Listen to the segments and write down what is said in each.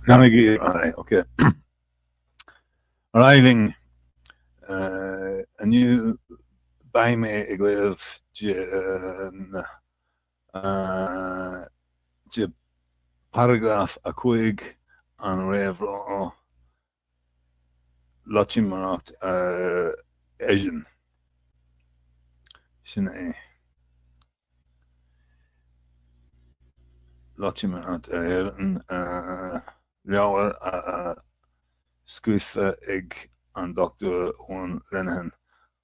Navigate, alright, okay. Arriving, a new by me iglev paragraph a quick an Réamhrá LOITIMÉIREACHT ÉIRINN. Sin é LOITIMÉIREACHT ÉIRINN leabhar SCRÍOFA ag an Dr. LENIHAN.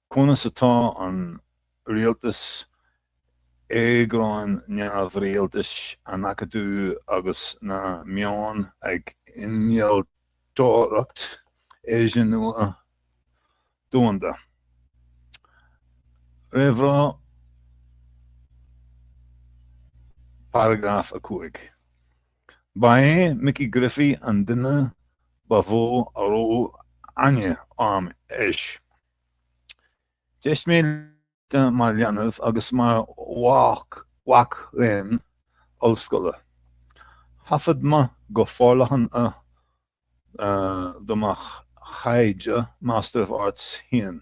CONAS atá an RIALTAS AGRÁIN NEAMH-RIALTAIS an ACADAMH agus na MEÁIN ag INNEALTÓIREACHT éideann nua DOMHANDA. Réamhrá paragraph a quick. Ba Mickey Griffey an duine ba bhó aró aine am éis. Deis mé mar leanamh agus mar wach réim ollscoile. Hafad ma go fórlachan domach chaide Master of Arts hían.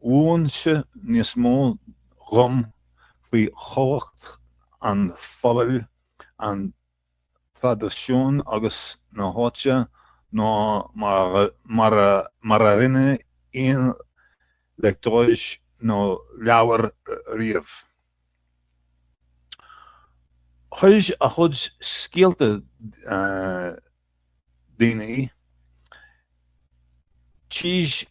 Uain se níos mó rom faoi chocht an phobail an tradiisiún agus na háite ná mar a rinne aon leictreois nó leabhar riamh. Chuir a chud scéalta daoine tíos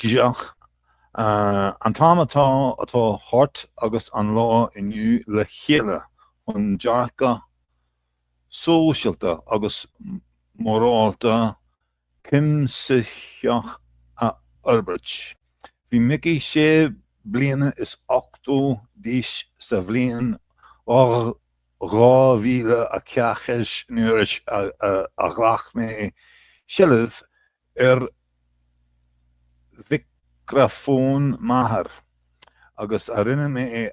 gheach an tám atá thart agus an lá inniu le chéile chun dearca sóisialta agus morálta cimsitheach a Albert. Bhí Mickey sé bliana is 8 díos sa bhliain ó 2040 nuairis a ghlach mé seileadh microphone maithair agus a rinne mé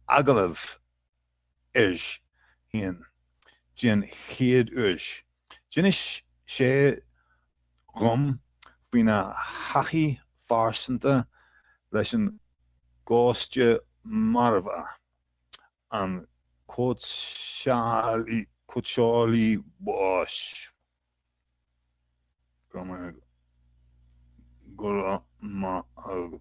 agalaibh is hían déan chéad uais. Déanais sé rom faoi na hachaí farsanta leis an gáiste marbha an cóidseálaí báis. Gura ma agah.